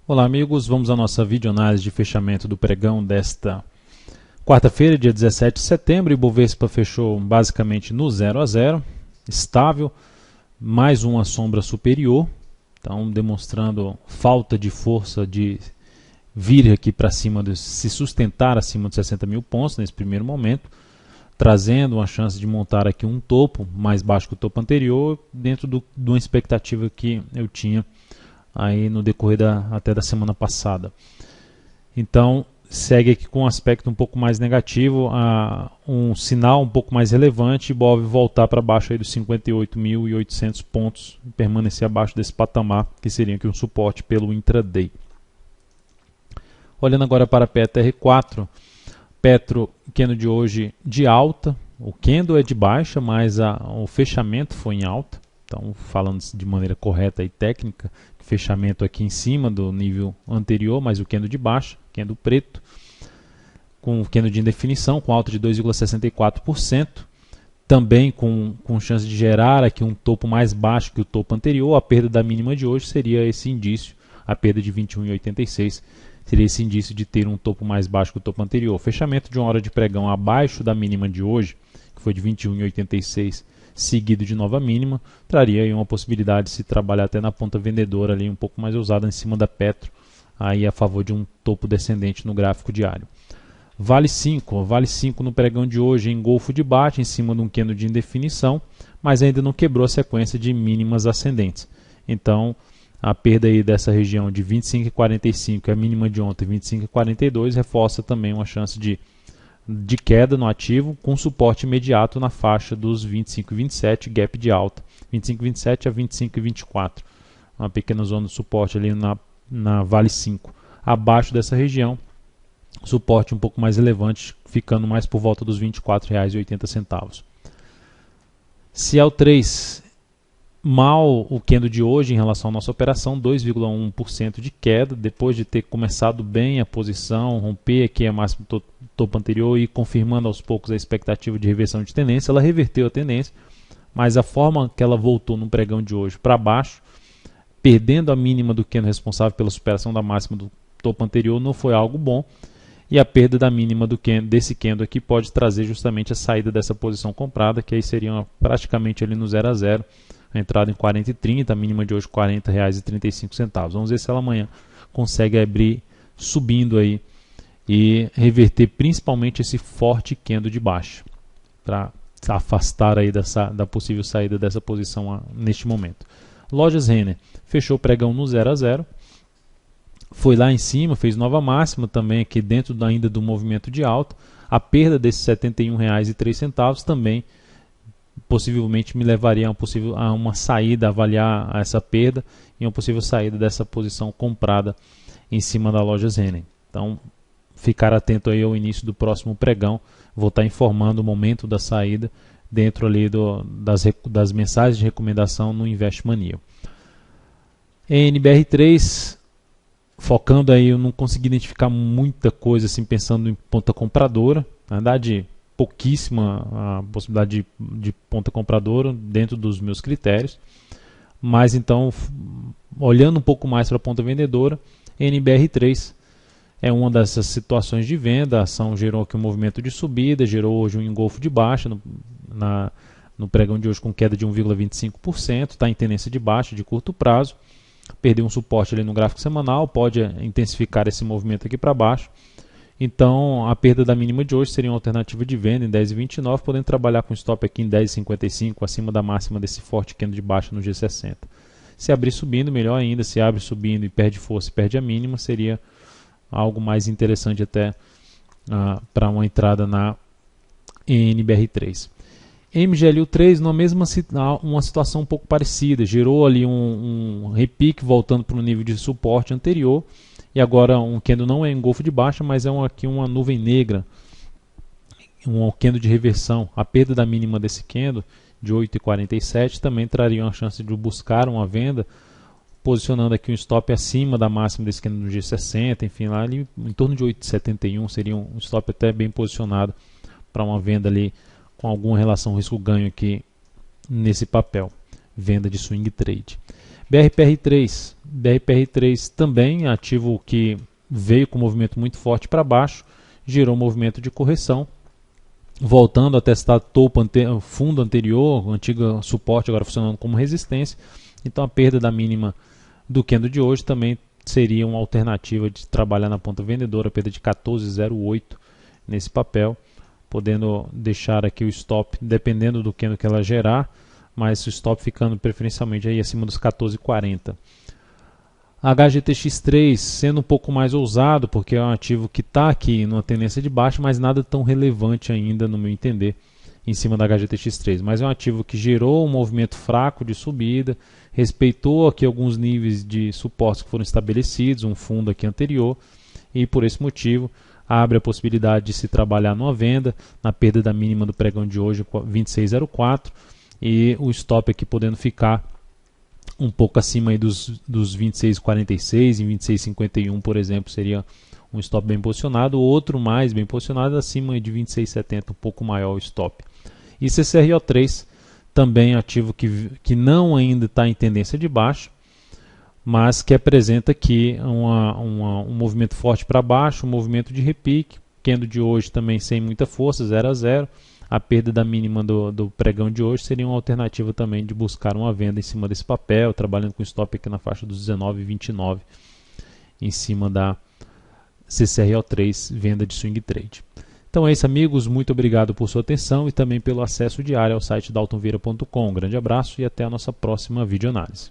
Olá amigos, vamos à nossa videoanálise de fechamento do pregão desta quarta-feira, dia 17 de setembro. O Ibovespa fechou basicamente no 0 a 0, estável, mais uma sombra superior, então demonstrando falta de força de vir aqui para cima, de se sustentar acima de 60 mil pontos nesse primeiro momento, trazendo uma chance de montar aqui um topo mais baixo que o topo anterior, dentro de uma expectativa que eu tinha aí no decorrer até da semana passada. Então segue aqui com um aspecto um pouco mais negativo, um sinal um pouco mais relevante, Ibov voltar para baixo aí dos 58.800 pontos, permanecer abaixo desse patamar, que seria aqui um suporte pelo intraday. Olhando agora para a PETR4, Petro, candle de hoje de alta, o candle é de baixa, mas o fechamento foi em alta. Então, falando de maneira correta e técnica, fechamento aqui em cima do nível anterior, mas o candle de baixa, candle preto, com o candle de indefinição, com alta de 2,64%, também com chance de gerar aqui um topo mais baixo que o topo anterior. A perda da mínima de hoje seria esse indício, a perda de 21,86 seria esse indício de ter um topo mais baixo que o topo anterior. Fechamento de uma hora de pregão abaixo da mínima de hoje, que foi de 21,86, seguido de nova mínima, traria aí uma possibilidade de se trabalhar até na ponta vendedora ali um pouco mais ousada em cima da Petro, aí a favor de um topo descendente no gráfico diário. Vale 5 no pregão de hoje em golfo de baixa, em cima de um candle de indefinição, mas ainda não quebrou a sequência de mínimas ascendentes. Então a perda aí dessa região de 25,45, a mínima de ontem 25,42, reforça também uma chance de queda no ativo, com suporte imediato na faixa dos 25,27, gap de alta, 25,27 a 25,24, uma pequena zona de suporte ali na Vale 5. Abaixo dessa região, suporte um pouco mais relevante, ficando mais por volta dos R$ 24,80. Ciel 3, mal o candle de hoje em relação à nossa operação, 2,1% de queda, depois de ter começado bem a posição, romper aqui a máxima do topo anterior e confirmando aos poucos a expectativa de reversão de tendência. Ela reverteu a tendência, mas a forma que ela voltou no pregão de hoje para baixo, perdendo a mínima do candle responsável pela superação da máxima do topo anterior, não foi algo bom, e a perda da mínima desse candle aqui pode trazer justamente a saída dessa posição comprada, que aí seria praticamente ali no 0 a 0, a entrada em 40,30, a mínima de hoje R$ 40,35. Vamos ver se ela amanhã consegue abrir subindo aí e reverter principalmente esse forte candle de baixa, para afastar aí da possível saída dessa posição neste momento. Lojas Renner fechou o pregão no 0 a 0, foi lá em cima, fez nova máxima também aqui dentro ainda do movimento de alta. A perda desses R$ 71,03 também possivelmente me levaria a uma saída, avaliar essa perda e uma possível saída dessa posição comprada em cima da Lojas Renner. Então, ficar atento aí ao início do próximo pregão, vou estar informando o momento da saída dentro ali das mensagens de recomendação no Invest Mania. NBR3, focando aí, eu não consegui identificar muita coisa assim, pensando em ponta compradora, na verdade pouquíssima a possibilidade de ponta compradora dentro dos meus critérios, mas então, olhando um pouco mais para a ponta vendedora, NBR3 é uma dessas situações de venda. A ação gerou aqui um movimento de subida, gerou hoje um engolfo de baixa no pregão de hoje com queda de 1,25%, está em tendência de baixa de curto prazo, perdeu um suporte ali no gráfico semanal, pode intensificar esse movimento aqui para baixo. Então a perda da mínima de hoje seria uma alternativa de venda em 10,29, podendo trabalhar com stop aqui em 10,55, acima da máxima desse forte candle de baixa no G60. Se abrir subindo, melhor ainda. Se abre subindo e perde força e perde a mínima, seria algo mais interessante até para uma entrada na NBR3. MGLU3, na mesma uma situação um pouco parecida, gerou ali um repique voltando para o nível de suporte anterior, e agora um candle não é engolfo de baixa, mas é aqui uma nuvem negra, um candle de reversão. A perda da mínima desse candle de 8,47 também traria uma chance de buscar uma venda, posicionando aqui um stop acima da máxima desse candle no G60, enfim, lá ali em torno de 8,71 seria um stop até bem posicionado para uma venda ali com alguma relação risco-ganho aqui nesse papel, venda de swing trade. BRPR3 BRPR3 também, ativo que veio com um movimento muito forte para baixo, gerou um movimento de correção, voltando a testar fundo anterior, antigo suporte agora funcionando como resistência. Então a perda da mínima do candle de hoje também seria uma alternativa de trabalhar na ponta vendedora, perda de 14,08 nesse papel, podendo deixar aqui o stop dependendo do candle que ela gerar, mas o stop ficando preferencialmente aí acima dos 14,40. HGTX3 sendo um pouco mais ousado, porque é um ativo que está aqui numa tendência de baixa, mas nada tão relevante ainda, no meu entender, em cima da HGTX3. Mas é um ativo que gerou um movimento fraco de subida, respeitou aqui alguns níveis de suporte que foram estabelecidos, um fundo aqui anterior, e por esse motivo abre a possibilidade de se trabalhar numa venda, na perda da mínima do pregão de hoje, 26,04, e o stop aqui podendo ficar um pouco acima aí dos 26,46 e 26,51, por exemplo, seria um stop bem posicionado. Outro mais bem posicionado acima de 26,70, um pouco maior o stop. E CCRO3 também ativo que não ainda está em tendência de baixa, mas que apresenta aqui um movimento forte para baixo, um movimento de repique. Candle de hoje também sem muita força, 0 a 0. A perda da mínima do pregão de hoje seria uma alternativa também de buscar uma venda em cima desse papel, trabalhando com stop aqui na faixa dos 19,29 em cima da CCRO3, venda de swing trade. Então é isso, amigos, muito obrigado por sua atenção e também pelo acesso diário ao site daltonvieira.com. Um grande abraço e até a nossa próxima videoanálise.